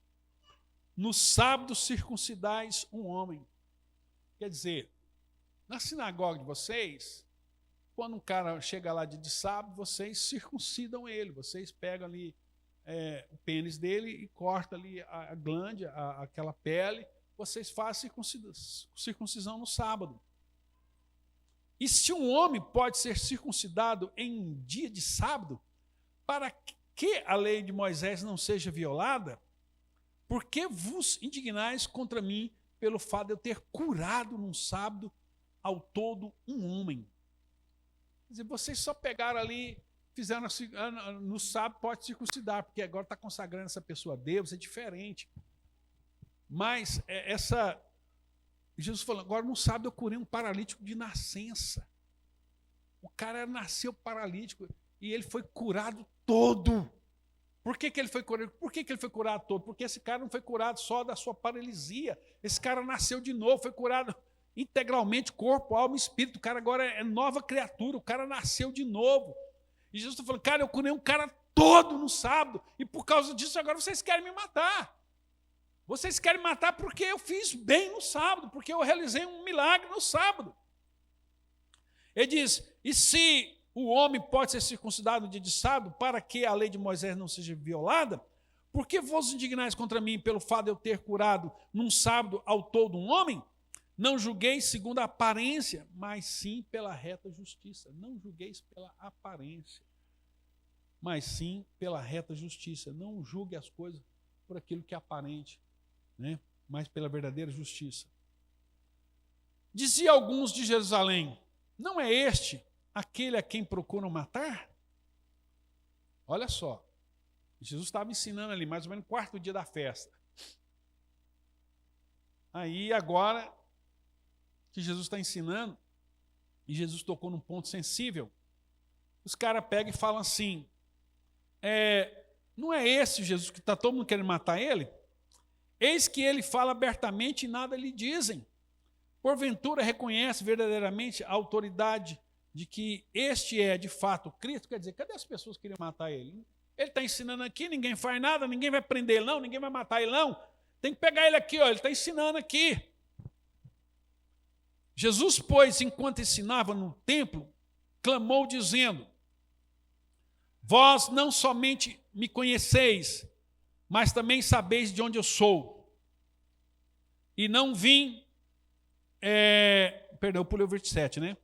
No sábado circuncidais um homem. Quer dizer, na sinagoga de vocês, quando um cara chega lá de sábado, vocês circuncidam ele, vocês pegam ali o pênis dele e cortam ali a glande, aquela pele, vocês fazem circuncisão no sábado. E se um homem pode ser circuncidado em dia de sábado, para que a lei de Moisés não seja violada, por que vos indignais contra mim pelo fato de eu ter curado num sábado ao todo um homem? Quer dizer, vocês só pegaram ali, fizeram no sábado, pode circuncidar, porque agora está consagrando essa pessoa a Deus, é diferente. Mas Jesus falou, agora no sábado eu curei um paralítico de nascença. O cara nasceu paralítico e ele foi curado todo. Por que ele foi curado? Por que ele foi curado todo? Porque esse cara não foi curado só da sua paralisia. Esse cara nasceu de novo, foi curado integralmente, corpo, alma e espírito. O cara agora é nova criatura, o cara nasceu de novo. E Jesus está falando, cara, eu curei um cara todo no sábado, e por causa disso agora vocês querem me matar. Vocês querem me matar porque eu fiz bem no sábado, porque eu realizei um milagre no sábado. Ele diz, e se o homem pode ser circuncidado no dia de sábado, para que a lei de Moisés não seja violada, por que vos indignais contra mim pelo fato de eu ter curado num sábado ao todo um homem? Não julgueis segundo a aparência, mas sim pela reta justiça. Não julgueis pela aparência, mas sim pela reta justiça. Não julgue as coisas por aquilo que é aparente, né? Mas pela verdadeira justiça. Dizia alguns de Jerusalém, não é este aquele a quem procuram matar? Olha só, Jesus estava ensinando ali, mais ou menos no quarto dia da festa. Aí agora que Jesus está ensinando, e Jesus tocou num ponto sensível, os caras pegam e falam assim, não é esse Jesus que está todo mundo querendo matar ele? Eis que ele fala abertamente e nada lhe dizem. Porventura reconhece verdadeiramente a autoridade de que este é de fato Cristo? Quer dizer, cadê as pessoas que queriam matar ele? Ele está ensinando aqui, ninguém faz nada, ninguém vai prender ele não, ninguém vai matar ele não. Tem que pegar ele aqui, ó, ele está ensinando aqui. Jesus, pois, enquanto ensinava no templo, clamou dizendo, vós não somente me conheceis, mas também sabeis de onde eu sou. E não vim, eu pulei o 27, né?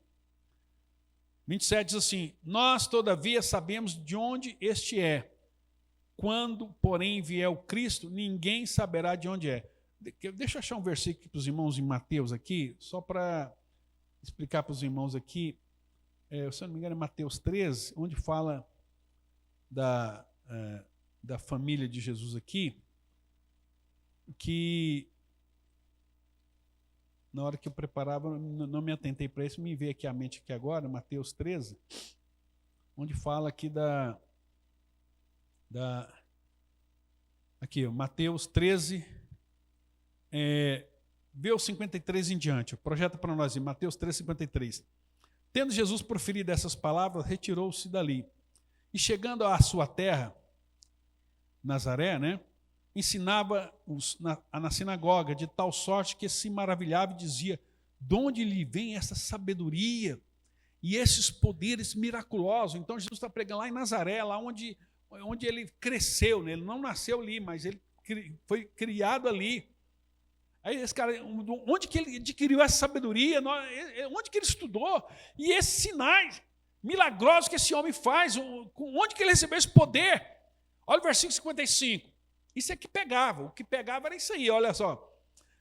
27 diz assim, nós todavia sabemos de onde este é. Quando, porém, vier o Cristo, ninguém saberá de onde é. Deixa eu achar um versículo para os irmãos em Mateus aqui, só para explicar para os irmãos aqui. Se eu não me engano, é Mateus 13, onde fala da família de Jesus aqui, que na hora que eu preparava, não me atentei para isso, me veio aqui à mente aqui agora, Mateus 13, onde fala aqui aqui, Mateus 13, vê o 53 em diante, projeta para nós em Mateus 13, 53. Tendo Jesus proferido essas palavras, retirou-se dali. E chegando à sua terra, Nazaré, né, ensinava na sinagoga, de tal sorte que se maravilhava e dizia: de onde lhe vem essa sabedoria e esses poderes miraculosos? Então Jesus está pregando lá em Nazaré, lá onde ele cresceu, né? Ele não nasceu ali, mas ele foi criado ali. Aí esse cara, onde que ele adquiriu essa sabedoria? Onde que ele estudou? E esses sinais milagrosos que esse homem faz, onde que ele recebeu esse poder? Olha o versículo 55. Isso é que pegava. O que pegava era isso aí, olha só.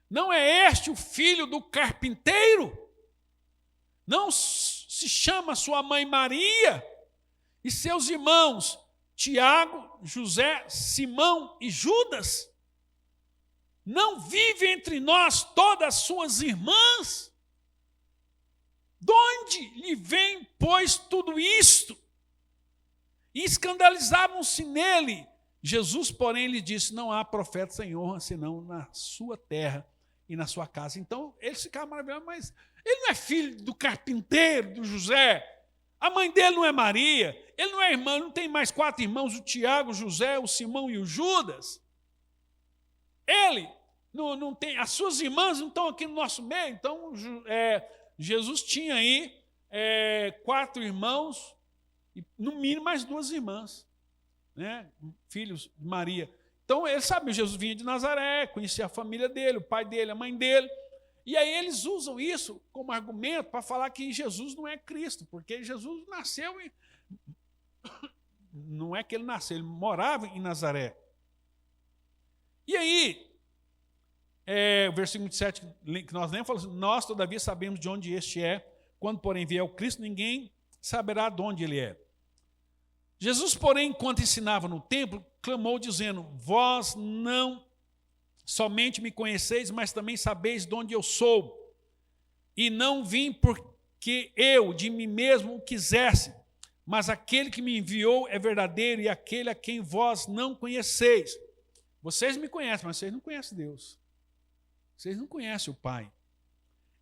Não é este o filho do carpinteiro? Não se chama sua mãe Maria? E seus irmãos Tiago, José, Simão e Judas? Não vive entre nós todas as suas irmãs? De onde lhe vem, pois, tudo isto? E escandalizavam-se nele. Jesus, porém, lhe disse: não há profeta sem honra, senão na sua terra e na sua casa. Então, eles ficaram maravilhosos, mas ele não é filho do carpinteiro, do José. A mãe dele não é Maria. Ele não é irmão, não tem mais 4 irmãos, o Tiago, o José, o Simão e o Judas. Ele não tem, as suas irmãs não estão aqui no nosso meio. Então, Jesus tinha aí 4 irmãos, e no mínimo mais 2 irmãs, né? Filhos de Maria. Então, ele sabe, Jesus vinha de Nazaré, conhecia a família dele, o pai dele, a mãe dele. E aí eles usam isso como argumento para falar que Jesus não é Cristo, porque Jesus nasceu em... Não é que ele nasceu, ele morava em Nazaré. E aí, o versículo 27 que nós lemos, fala assim: nós, todavia, sabemos de onde este é. Quando, porém, vier o Cristo, ninguém saberá de onde ele é. Jesus, porém, enquanto ensinava no templo, clamou, dizendo: vós não somente me conheceis, mas também sabeis de onde eu sou. E não vim porque eu de mim mesmo o quisesse, mas aquele que me enviou é verdadeiro, e aquele a quem vós não conheceis. Vocês me conhecem, mas vocês não conhecem Deus. Vocês não conhecem o Pai.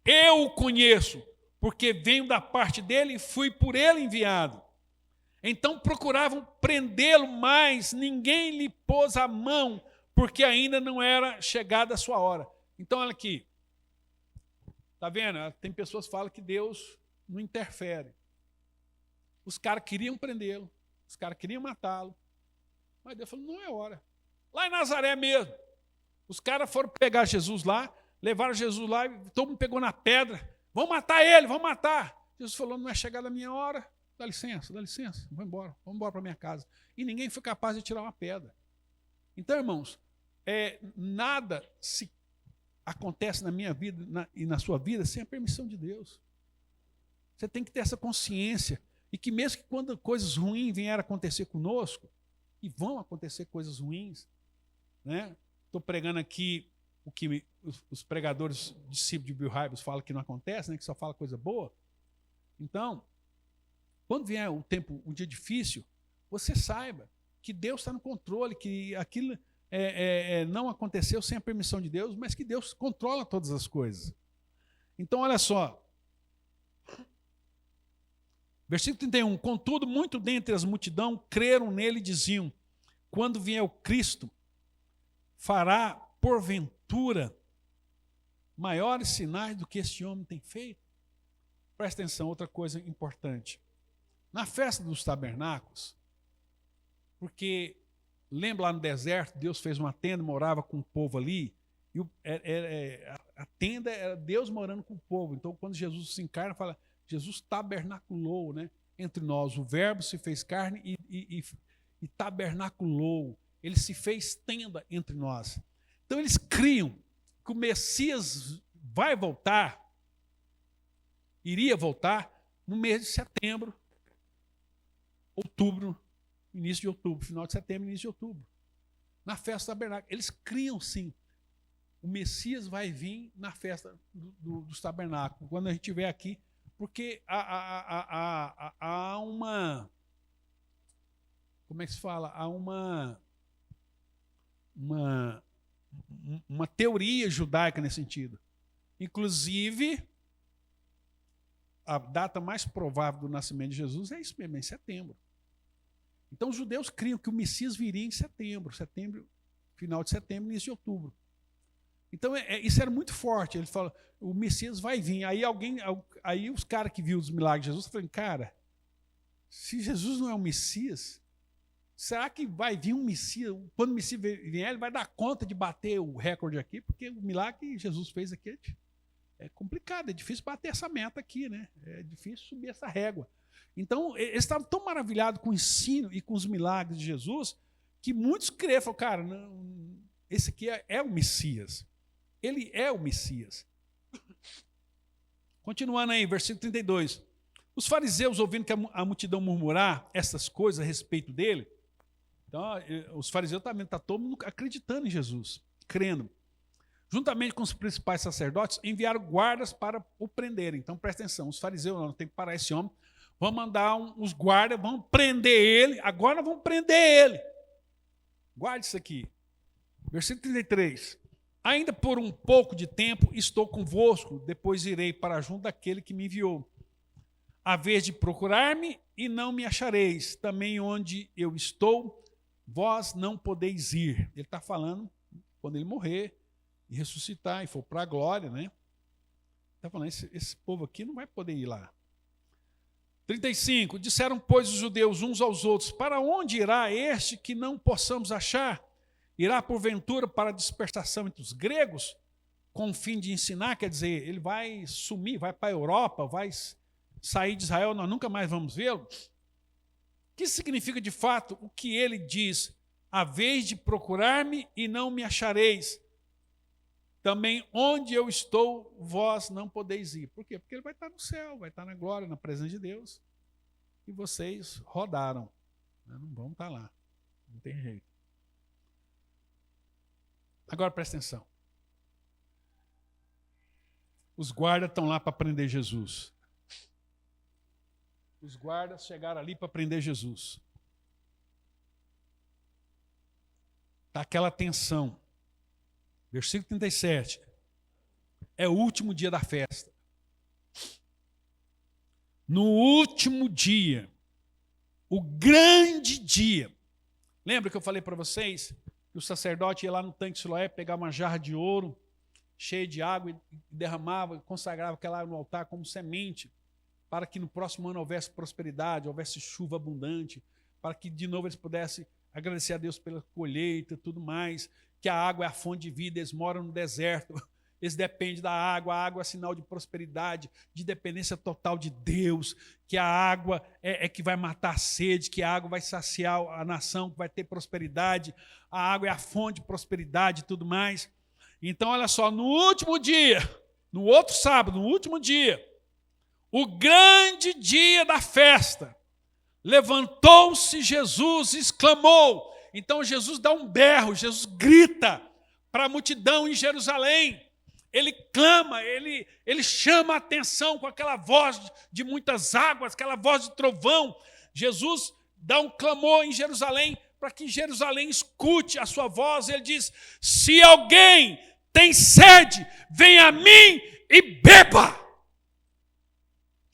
Eu o conheço, porque venho da parte dele e fui por ele enviado. Então procuravam prendê-lo, mas ninguém lhe pôs a mão, porque ainda não era chegada a sua hora. Então, olha aqui. Está vendo? Tem pessoas que falam que Deus não interfere. Os caras queriam prendê-lo, os caras queriam matá-lo, mas Deus falou: não é hora. Lá em Nazaré mesmo, os caras foram pegar Jesus lá, levaram Jesus lá, e todo mundo pegou na pedra: vão matar ele, vão matar. Jesus falou: não é chegada a minha hora, dá licença, vamos embora para minha casa. E ninguém foi capaz de tirar uma pedra. Então, irmãos, nada se acontece na minha vida e na sua vida sem a permissão de Deus. Você tem que ter essa consciência. E que mesmo que quando coisas ruins vierem acontecer conosco, e vão acontecer coisas ruins, né? Estou pregando aqui o que os pregadores discípulos de Bill Hybels falam que não acontece, né? Que só fala coisa boa. Então, quando vier um dia difícil, você saiba que Deus está no controle, que aquilo não aconteceu sem a permissão de Deus, mas que Deus controla todas as coisas. Então, olha só. Versículo 31. Contudo, muito dentre as multidão creram nele e diziam: quando vier o Cristo, fará, porventura, maiores sinais do que este homem tem feito? Presta atenção, outra coisa importante. Na festa dos tabernáculos, porque lembra lá no deserto, Deus fez uma tenda, morava com o povo ali, e a tenda era Deus morando com o povo. Então, quando Jesus se encarna, fala: Jesus tabernaculou, né, entre nós. O verbo se fez carne e tabernaculou. Ele se fez tenda entre nós. Então eles criam que o Messias vai voltar, iria voltar no mês de setembro, outubro, início de outubro, final de setembro, início de outubro. Na festa do tabernáculo. Eles criam, sim, o Messias vai vir na festa dos tabernáculos, quando a gente estiver aqui, porque há uma... Como é que se fala? Há uma teoria judaica nesse sentido. Inclusive, a data mais provável do nascimento de Jesus é isso mesmo, é em setembro. Então, os judeus criam que o Messias viria em setembro final de setembro, início de outubro. Então, isso era muito forte. Ele fala, o Messias vai vir. Aí os caras que viram os milagres de Jesus falaram, cara, se Jesus não é o Messias, será que vai vir um Messias? Quando o Messias vier, ele vai dar conta de bater o recorde aqui? Porque o milagre que Jesus fez aqui é complicado, é difícil bater essa meta aqui, né? É difícil subir essa régua. Então, eles estavam tão maravilhados com o ensino e com os milagres de Jesus, que muitos creram, falaram, cara, não, esse aqui é o Messias. Ele é o Messias. Continuando aí, versículo 32. Os fariseus, ouvindo que a multidão murmurar essas coisas a respeito dele, então os fariseus também, está todo mundo acreditando em Jesus, crendo. Juntamente com os principais sacerdotes, enviaram guardas para o prenderem. Então, presta atenção, os fariseus, não tem que parar esse homem, vão mandar os guardas, vão prender ele, agora vão prender ele. Guarde isso aqui. Versículo 33. Ainda por um pouco de tempo estou convosco, depois irei para junto daquele que me enviou. A vez de procurar-me e não me achareis, também onde eu estou, vós não podeis ir. Ele está falando quando ele morrer e ressuscitar e for para a glória, né? Está falando, esse povo aqui não vai poder ir lá. 35. Disseram, pois, os judeus uns aos outros, para onde irá este que não possamos achar? Irá, porventura, para a dispersação entre os gregos, com o fim de ensinar? Quer dizer, ele vai sumir, vai para a Europa, vai sair de Israel, nós nunca mais vamos vê-lo? O que significa, de fato, o que ele diz? A vez de procurar-me e não me achareis. Também onde eu estou, vós não podeis ir. Por quê? Porque ele vai estar no céu, vai estar na glória, na presença de Deus. E vocês rodaram. Não vão estar lá. Não tem jeito. Agora presta atenção. Os guardas estão lá para prender Jesus. Os guardas chegaram ali para prender Jesus. Está aquela tensão. Versículo 37. É o último dia da festa. No último dia, o grande dia. Lembra que eu falei para vocês que o sacerdote ia lá no tanque de Siloé, pegava uma jarra de ouro, cheia de água, e derramava, consagrava aquela água no altar como semente, para que no próximo ano houvesse prosperidade, houvesse chuva abundante, para que de novo eles pudessem agradecer a Deus pela colheita e tudo mais, que a água é a fonte de vida, eles moram no deserto, eles dependem da água, a água é sinal de prosperidade, de dependência total de Deus, que a água é que vai matar a sede, que a água vai saciar a nação, que vai ter prosperidade, a água é a fonte de prosperidade e tudo mais. Então, olha só, no último dia, no outro sábado, no último dia, o grande dia da festa, levantou-se Jesus e exclamou. Então Jesus dá um berro, Jesus grita para a multidão em Jerusalém. Ele clama, ele chama a atenção com aquela voz de muitas águas, aquela voz de trovão. Jesus dá um clamor em Jerusalém para que Jerusalém escute a sua voz. Ele diz, se alguém tem sede, venha a mim e beba.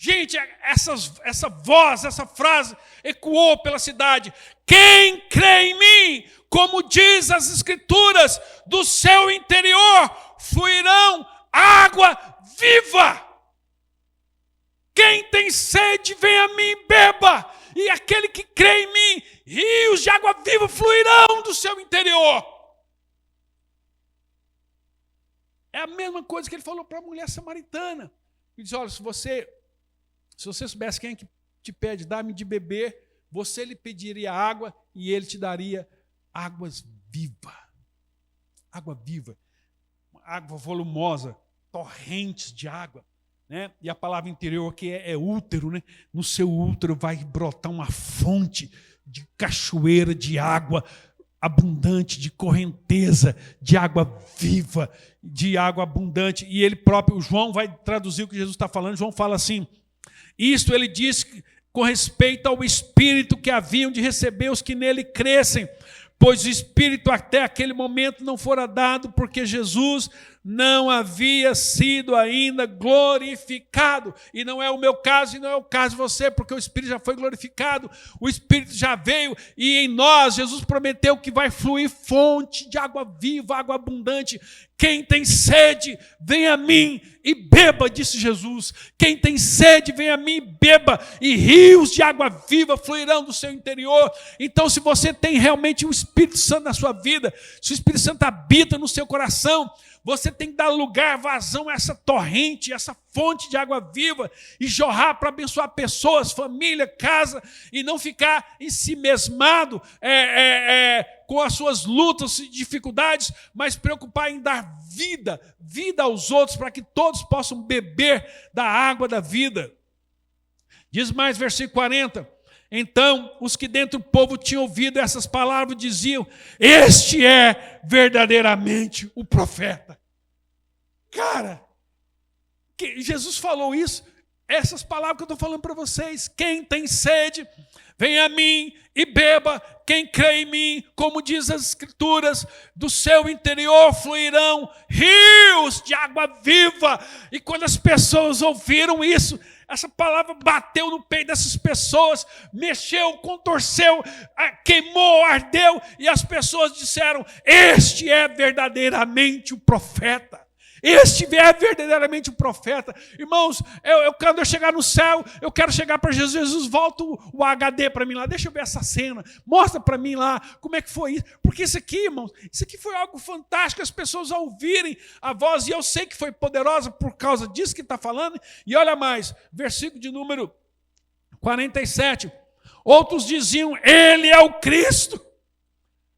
Gente, essa voz, essa frase ecoou pela cidade. Quem crê em mim, como diz as Escrituras, do seu interior fluirão água viva. Quem tem sede, vem a mim e beba. E aquele que crê em mim, rios de água viva fluirão do seu interior. É a mesma coisa que ele falou para a mulher samaritana. Ele diz, olha, se você soubesse quem é que te pede, dá-me de beber, você lhe pediria água e ele te daria águas vivas. Água viva. Água volumosa, torrentes de água. Né? E a palavra interior aqui é útero. Né? No seu útero vai brotar uma fonte de cachoeira de água abundante, de correnteza, de água viva, de água abundante. E ele próprio, João, vai traduzir o que Jesus está falando. João fala assim, isto ele diz com respeito ao Espírito que haviam de receber os que nele crescem, pois o Espírito até aquele momento não fora dado, porque Jesus não havia sido ainda glorificado. E não é o meu caso, e não é o caso de você, porque o Espírito já foi glorificado, o Espírito já veio, e em nós, Jesus prometeu que vai fluir fonte de água viva, água abundante. Quem tem sede, vem a mim e beba, disse Jesus. Quem tem sede, vem a mim e beba, e rios de água viva fluirão do seu interior. Então, se você tem realmente o Espírito Santo na sua vida, se o Espírito Santo habita no seu coração, você tem que dar lugar, vazão a essa torrente, essa fonte de água viva e jorrar para abençoar pessoas, família, casa, e não ficar ensimesmado com as suas lutas e dificuldades, mas preocupar em dar vida aos outros, para que todos possam beber da água da vida. Diz mais, versículo 40. Então, os que dentro do povo tinham ouvido essas palavras diziam: este é verdadeiramente o profeta. Cara, Jesus falou isso, essas palavras que eu estou falando para vocês. Quem tem sede, vem a mim e beba. Quem crê em mim, como diz as Escrituras, do seu interior fluirão rios de água viva. E quando as pessoas ouviram isso, essa palavra bateu no peito dessas pessoas, mexeu, contorceu, queimou, ardeu, e as pessoas disseram: este é verdadeiramente o profeta. Este é verdadeiramente o profeta. Irmãos, quando eu chegar no céu, eu quero chegar para Jesus. Jesus, volta o HD para mim lá. Deixa eu ver essa cena. Mostra para mim lá como é que foi isso. Porque isso aqui, irmãos, isso aqui foi algo fantástico. As pessoas ao ouvirem a voz, e eu sei que foi poderosa por causa disso que está falando. E olha mais, versículo de número 47. Outros diziam: ele é o Cristo.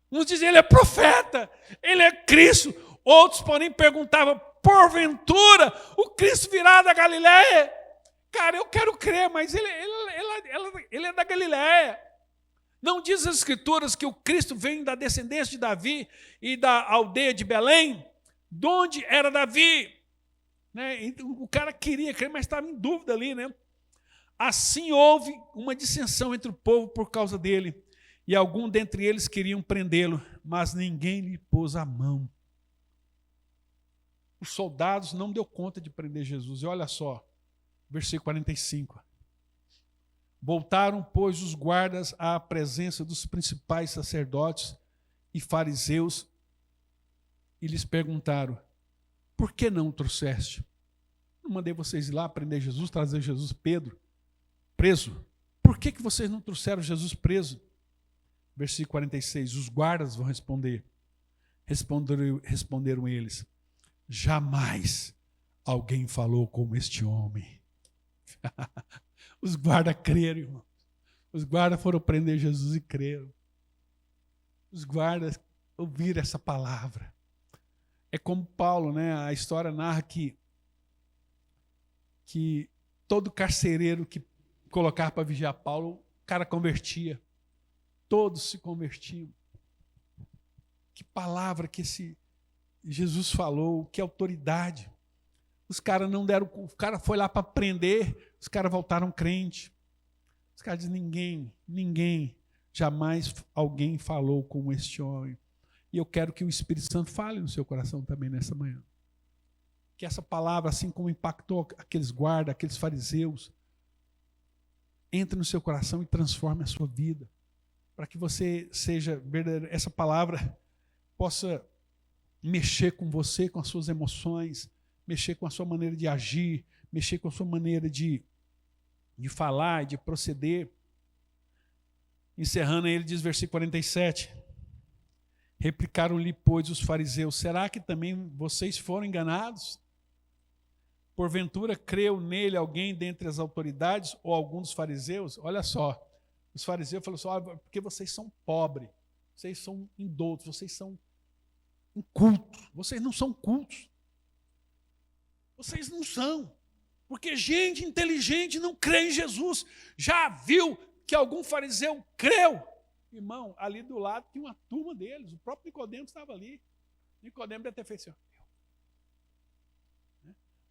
Uns diziam: ele é profeta, ele é Cristo. Outros, porém, perguntavam: porventura o Cristo virá da Galileia? Cara, eu quero crer, mas ele é da Galileia. Não diz as Escrituras que o Cristo vem da descendência de Davi e da aldeia de Belém? De onde era Davi? Né? Então, o cara queria crer, mas estava em dúvida ali, né? Assim houve uma dissensão entre o povo por causa dele, e alguns dentre eles queriam prendê-lo, mas ninguém lhe pôs a mão. Os soldados não deu conta de prender Jesus. E olha só, versículo 45. Voltaram, pois, os guardas à presença dos principais sacerdotes e fariseus e lhes perguntaram: por que não o trouxeste? Não mandei vocês ir lá prender Jesus, trazer Jesus preso. Por que vocês não trouxeram Jesus preso? Versículo 46. Os guardas vão responder. Responderam eles: jamais alguém falou como este homem. Os guardas creram, irmão. Os guardas foram prender Jesus e creram. Os guardas ouviram essa palavra. É como Paulo, né? A história narra que todo carcereiro que colocava para vigiar Paulo, o cara convertia. Todos se convertiam. Que palavra que esse Jesus falou, que autoridade. Os caras não deram, o cara foi lá para prender, os caras voltaram crente. Os caras dizem: ninguém, jamais alguém falou como este homem. E eu quero que o Espírito Santo fale no seu coração também nessa manhã. Que essa palavra, assim como impactou aqueles guardas, aqueles fariseus, entre no seu coração e transforme a sua vida. Para que você seja verdadeiro, essa palavra possa mexer com você, com as suas emoções, mexer com a sua maneira de agir, mexer com a sua maneira de falar, de proceder. Encerrando, ele diz, versículo 47, replicaram-lhe, pois, os fariseus: será que também vocês foram enganados? Porventura creu nele alguém dentre as autoridades ou algum dos fariseus? Olha só, os fariseus falaram assim: porque vocês são pobres, vocês são indoutos, vocês são incultos, vocês não são cultos. Vocês não são. Porque gente inteligente não crê em Jesus. Já viu que algum fariseu creu? Irmão, ali do lado tinha uma turma deles. O próprio Nicodemo estava ali. Nicodemo deve ter feito assim.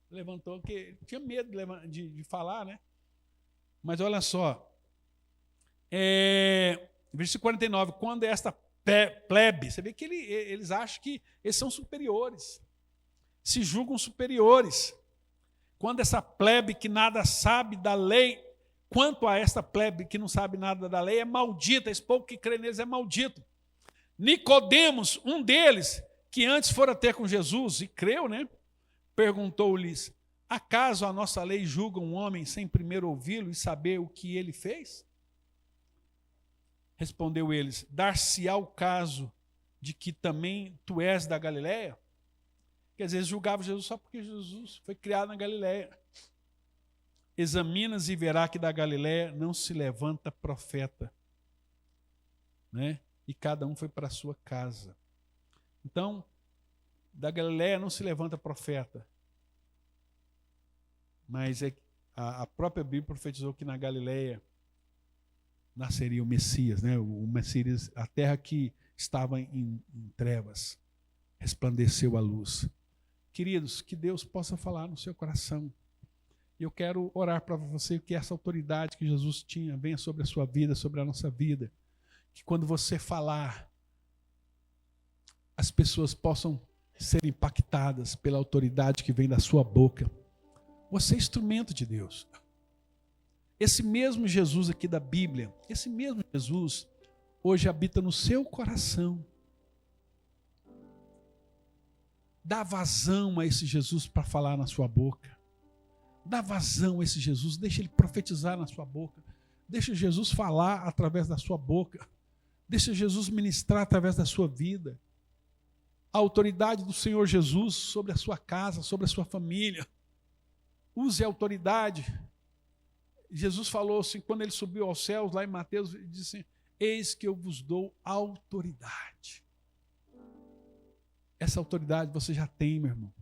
Levantou, porque tinha medo de falar, né? Mas olha só. Versículo 49. Quando esta plebe, você vê que eles acham que eles são superiores. se julgam superiores. Quando essa plebe que nada sabe da lei, quanto a esta plebe que não sabe nada da lei, é maldita, esse povo que crê neles é maldito. Nicodemos, um deles, que antes fora ter com Jesus e creu, né? Perguntou-lhes: acaso a nossa lei julga um homem sem primeiro ouvi-lo e saber o que ele fez? Respondeu eles: dar-se-á o caso de que também tu és da Galileia? Quer dizer, eles julgavam Jesus só porque Jesus foi criado na Galileia. Examinas e verá que da Galileia não se levanta profeta, né? E cada um foi para a sua casa. Então, da Galileia não se levanta profeta. Mas a própria Bíblia profetizou que na Galileia nasceria o Messias, né? O Messias, a terra que estava em trevas, resplandeceu a luz. Queridos, que Deus possa falar no seu coração. E eu quero orar para você que essa autoridade que Jesus tinha venha sobre a sua vida, sobre a nossa vida. Que quando você falar, as pessoas possam ser impactadas pela autoridade que vem da sua boca. Você é instrumento de Deus. Esse mesmo Jesus aqui da Bíblia, esse mesmo Jesus, hoje habita no seu coração. Dá vazão a esse Jesus para falar na sua boca. Dá vazão a esse Jesus, deixa ele profetizar na sua boca. Deixa Jesus falar através da sua boca. Deixa Jesus ministrar através da sua vida. A autoridade do Senhor Jesus sobre a sua casa, sobre a sua família. Use a autoridade. Jesus falou assim, quando ele subiu aos céus, lá em Mateus, ele disse assim: eis que eu vos dou autoridade. Essa autoridade você já tem, meu irmão.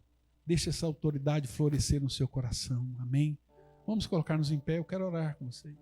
Deixa essa autoridade florescer no seu coração. Amém? Vamos colocar-nos em pé, eu quero orar com vocês.